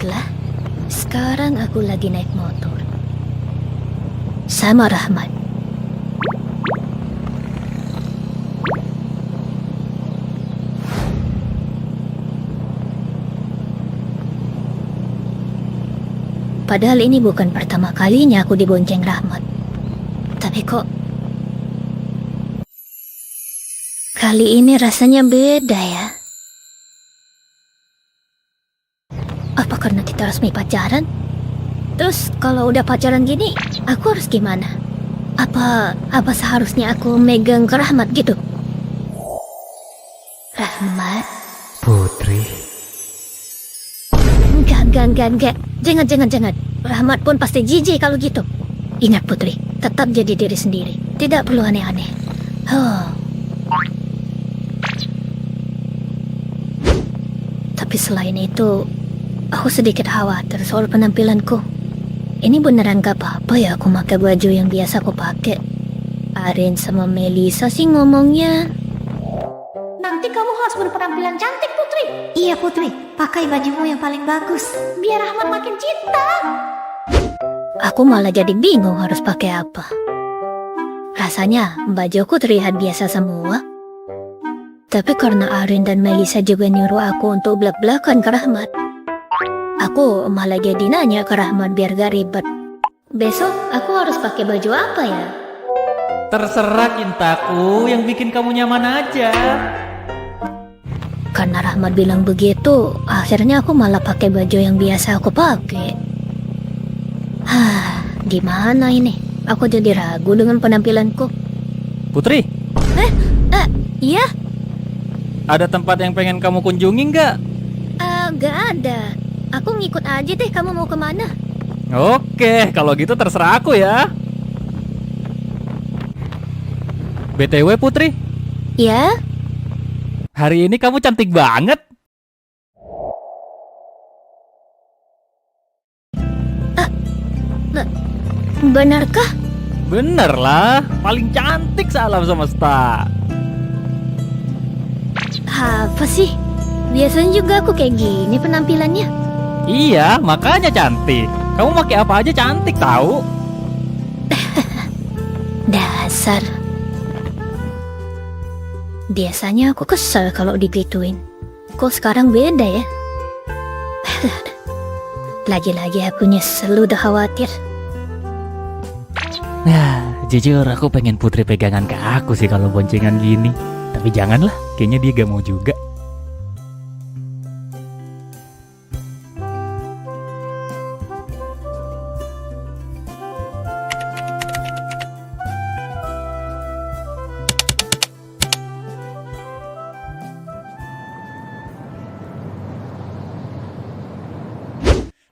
Baiklah, sekarang aku lagi naik motor sama Rahmat. Padahal ini bukan pertama kalinya aku dibonceng Rahmat. Tapi kok kali ini rasanya beda ya. Apa karena kita resmi pacaran? Terus kalau udah pacaran gini, aku harus gimana? Apa seharusnya aku megang ke Rahmat gitu? Rahmat? Putri. Enggak. Jangan. Rahmat pun pasti jijik kalau gitu. Ingat Putri, tetap jadi diri sendiri. Tidak perlu aneh-aneh. Tapi selain itu, aku sedikit khawatir soal penampilanku. Ini beneran gak apa-apa ya aku pakai baju yang biasa aku pakai. Arin sama Melisa sih ngomongnya, nanti kamu harus berpenampilan cantik Putri. Iya Putri, pakai bajumu yang paling bagus, biar Rahmat makin cinta. Aku malah jadi bingung harus pakai apa. Rasanya bajuku terlihat biasa semua. Tapi karena Arin dan Melisa juga nyuruh aku untuk blak-blakan ke Rahmat, aku malah jadi nanya ke Rahmat biar gak ribet. Besok aku harus pakai baju apa ya? Terserah cintaku, yang bikin kamu nyaman aja. Karena Rahmat bilang begitu, akhirnya aku malah pakai baju yang biasa aku pakai. Gimana ini? Aku jadi ragu dengan penampilanku. Putri, Iya? ada tempat yang pengen kamu kunjungi nggak? Gak ada. Aku ngikut aja deh, kamu mau kemana? Oke, kalau gitu terserah aku ya. BTW Putri, Ya? hari ini kamu cantik banget. Benarkah? Bener lah, paling cantik sealam semesta. Apa sih? Biasanya juga aku kayak gini penampilannya. Iya, makanya cantik. Kamu pakai apa aja cantik tahu. Dasar. Biasanya aku kesel kalau digituin. Kok sekarang beda ya? Lagi-lagi aku nyesel, udah khawatir. Nah, jujur aku pengen Putri pegangan ke aku sih kalau boncengan gini. Tapi janganlah, kayaknya dia gak mau juga.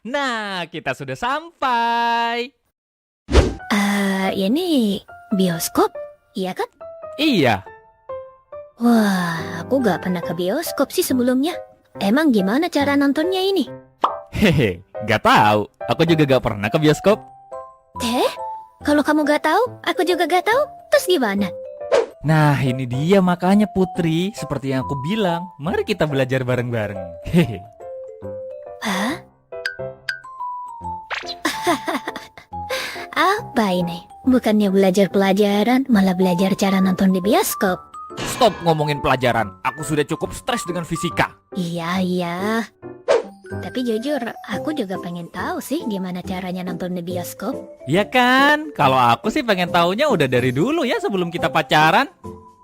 Nah, kita sudah sampai. Ini bioskop, iya kan? Iya. Wah, aku gak pernah ke bioskop sih sebelumnya. Emang gimana cara nontonnya ini? Hehe, gak tahu. Aku juga gak pernah ke bioskop. Kalau kamu gak tahu, aku juga gak tahu. Terus gimana? Nah, ini dia makanya Putri. Seperti yang aku bilang, mari kita belajar bareng-bareng. Hehe. Hah? Apa ini? Bukannya belajar pelajaran, malah belajar cara nonton di bioskop. Stop ngomongin pelajaran. Aku sudah cukup stres dengan fisika. Iya. Tapi jujur, aku juga pengen tahu sih gimana caranya nonton di bioskop. Iya kan? Kalau aku sih pengen taunya udah dari dulu ya sebelum kita pacaran.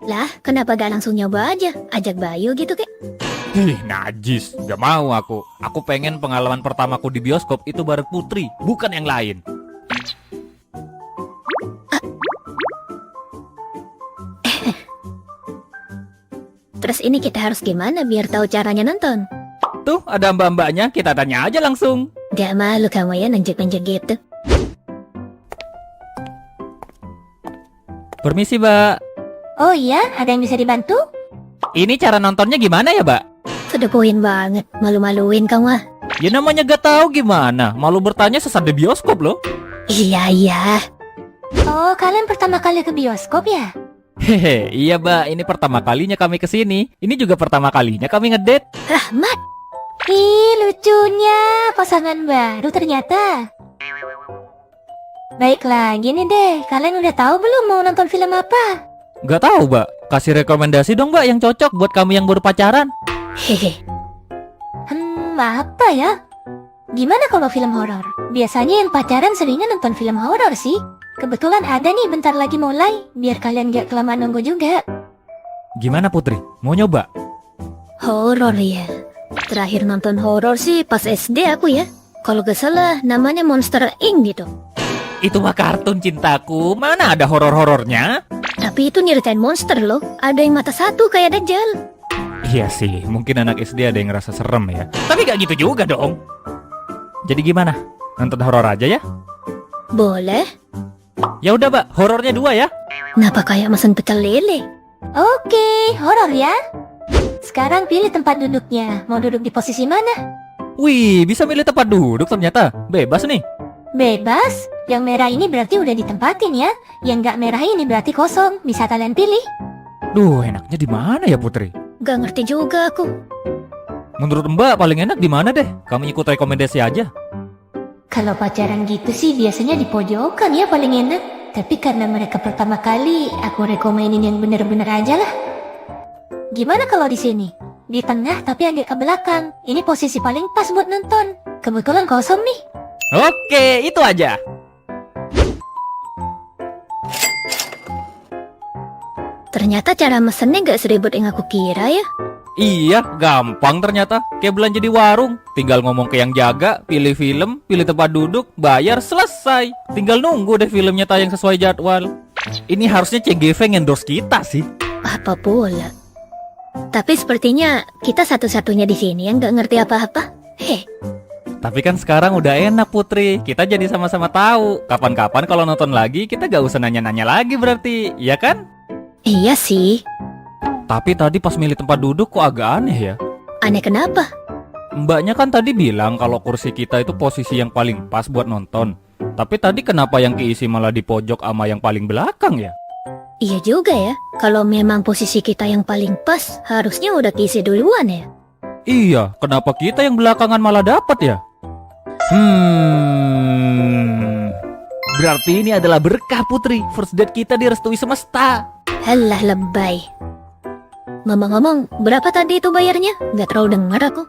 Lah, kenapa gak langsung nyoba aja? Ajak Bayu gitu, kek? Najis. Gak mau aku. Aku pengen pengalaman pertamaku di bioskop itu bareng Putri, bukan yang lain. Terus ini kita harus gimana biar tahu caranya nonton? Tuh, ada mbak-mbaknya. Kita tanya aja langsung. Gak malu kamu ya nanjak-nanjak gitu? Permisi, Mbak. Oh iya, ada yang bisa dibantu? Ini cara nontonnya gimana ya, Mbak? Sudah poin banget, malu-maluin kamu ah. Ya namanya gak tahu gimana. Malu bertanya sesat di bioskop loh. Iya. Oh, kalian pertama kali ke bioskop ya? Hehe, iya Mbak, ini pertama kalinya kami kesini. Ini juga pertama kalinya kami ngedate. Rahmat, Ih, lucunya pasangan baru ternyata. Baiklah, gini deh, kalian udah tahu belum mau nonton film apa? Gak tahu, Mbak. Kasih rekomendasi dong, Mbak, yang cocok buat kami yang baru pacaran. Hehe. Apa ya? Gimana kalau film horor? Biasanya yang pacaran seringnya nonton film horor sih. Kebetulan ada nih bentar lagi mulai, biar kalian gak kelamaan nunggu juga. Gimana, Putri? Mau nyoba? Horor ya. Terakhir nonton horor sih pas SD aku ya. Kalau gak salah namanya Monster Inc gitu. Itu mah kartun cintaku. Mana ada horor-horornya? Tapi itu nyeritain monster loh. Ada yang mata satu kayak Dajjal. Iya sih, mungkin anak SD ada yang ngerasa serem ya. Tapi gak gitu juga dong. Jadi gimana? Nonton horor aja ya? Boleh. Ya udah, Mbak, horornya 2 ya. Kenapa kayak mesen pecel lele? Oke, horor ya. Sekarang pilih tempat duduknya. Mau duduk di posisi mana? Wih, bisa milih tempat duduk ternyata. Bebas nih. Bebas. Yang merah ini berarti udah ditempatin ya. Yang nggak merah ini berarti kosong. Bisa kalian pilih. Duh, enaknya di mana ya, Putri? Gak ngerti juga aku. Menurut Mbak paling enak di mana deh? Kamu ikut rekomendasi aja. Kalau pacaran gitu sih biasanya di pojokan ya paling enak. Tapi karena mereka pertama kali, aku rekomenin yang bener-bener aja lah. Gimana kalau di sini? Di tengah tapi agak ke belakang. Ini posisi paling pas buat nonton. Kebetulan kosong nih. Oke, itu aja. Ternyata cara mesennya gak seribet yang aku kira ya. Iya, gampang ternyata. Kayak belanja di warung. Tinggal ngomong ke yang jaga, pilih film, pilih tempat duduk, bayar, selesai. Tinggal nunggu deh filmnya tayang sesuai jadwal. Ini harusnya CGV endorse kita sih. Apa pula? Tapi sepertinya kita satu-satunya di sini yang gak ngerti apa-apa. Heh. Tapi kan sekarang udah enak, Putri. Kita jadi sama-sama tahu. Kapan-kapan kalau nonton lagi, kita gak usah nanya-nanya lagi berarti. Iya kan? Iya sih. Tapi tadi pas milih tempat duduk kok agak aneh ya. Aneh kenapa? Mbaknya kan tadi bilang kalau kursi kita itu posisi yang paling pas buat nonton. Tapi tadi kenapa yang keisi malah di pojok sama yang paling belakang ya? Iya juga ya. Kalau memang posisi kita yang paling pas, harusnya udah keisi duluan ya. Iya, kenapa kita yang belakangan malah dapat ya? Berarti ini adalah berkah, Putri. First date kita direstui semesta. Halah lebay. Ngomong-ngomong, berapa tadi itu bayarnya? Gak terlalu dengar aku.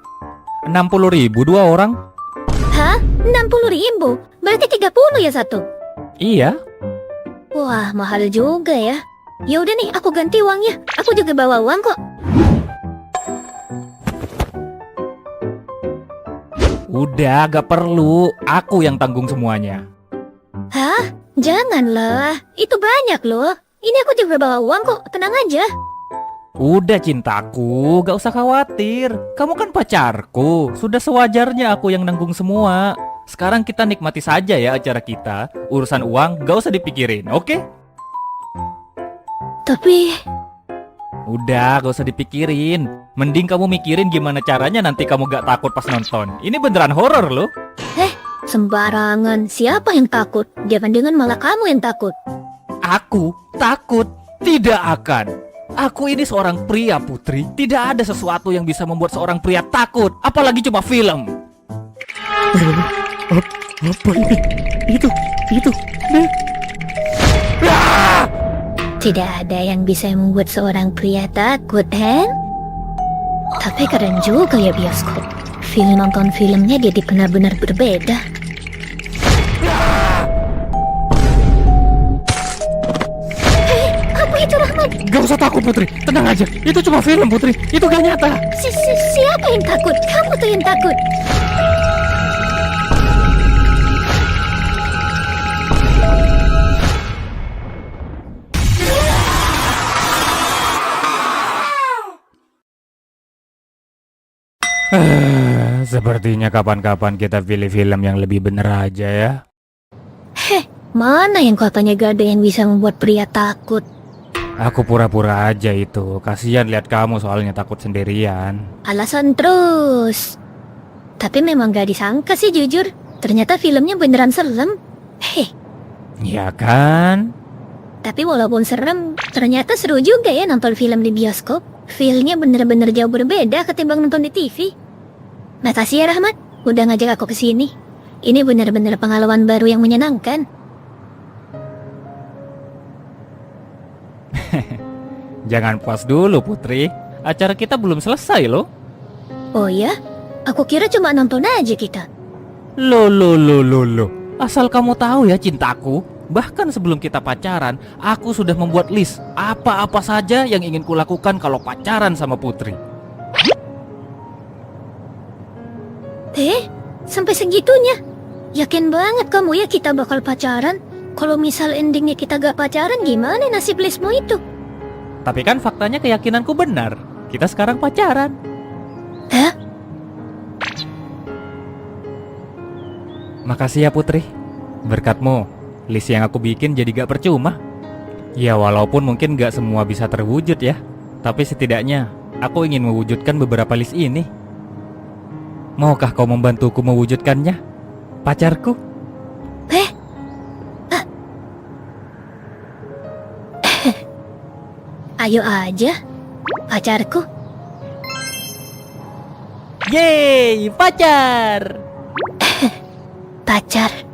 60.000 2 orang. Hah? 60.000? Berarti 30 ya satu? Iya. Wah, mahal juga ya. Ya udah nih, aku ganti uangnya. Aku juga bawa uang kok. Udah, gak perlu. Aku yang tanggung semuanya. Hah? Janganlah. Itu banyak loh. Ini aku juga bawa uang kok. Tenang aja. Udah cintaku, gak usah khawatir. Kamu kan pacarku. Sudah sewajarnya aku yang nanggung semua. Sekarang kita nikmati saja ya acara kita. Urusan uang gak usah dipikirin, oke? Tapi... Udah, gak usah dipikirin. Mending kamu mikirin gimana caranya nanti kamu gak takut pas nonton. Ini beneran horor loh. Sembarangan. Siapa yang takut? Jangan-jangan malah kamu yang takut. Aku takut? Tidak akan. Aku ini seorang pria, Putri. Tidak ada sesuatu yang bisa membuat seorang pria takut. Apalagi cuma film. Apa ini? Itu. Tidak ada yang bisa membuat seorang pria takut, Hen? Tapi keren juga ya bioskop. Film nonton filmnya jadi benar-benar berbeda. Apa itu Rahmat? Gak usah takut, Putri. Tenang aja. Itu cuma film, Putri. Itu gak nyata. Siapa yang takut? Kamu tuh yang takut. Sepertinya kapan-kapan kita pilih film yang lebih bener aja ya. Mana yang katanya gak ada yang bisa membuat pria takut? Aku pura-pura aja itu. Kasihan lihat kamu soalnya takut sendirian. Alasan terus. Tapi memang gak disangka sih jujur. Ternyata filmnya beneran serem. Ya kan? Tapi walaupun serem, ternyata seru juga ya nonton film di bioskop. Feel-nya bener-bener jauh berbeda ketimbang nonton di TV. Makasih ya Rahmat, udah ngajak aku ke sini. Ini benar-benar pengalaman baru yang menyenangkan. Jangan puas dulu Putri, acara kita belum selesai loh. Oh ya? Aku kira cuma nonton aja kita. Loh, asal kamu tahu ya cintaku, bahkan sebelum kita pacaran, aku sudah membuat list apa-apa saja yang ingin kulakukan kalau pacaran sama Putri. Sampai segitunya? Yakin banget kamu ya kita bakal pacaran? Kalau misal endingnya kita gak pacaran, gimana nasib listmu itu? Tapi kan faktanya keyakinanku benar, kita sekarang pacaran. Hah? Makasih ya Putri, berkatmu list yang aku bikin jadi gak percuma. Ya walaupun mungkin gak semua bisa terwujud ya, tapi setidaknya aku ingin mewujudkan beberapa list ini. Maukah kau membantuku mewujudkannya, pacarku? Ayo aja, pacarku. Yeay, pacar! Pacar.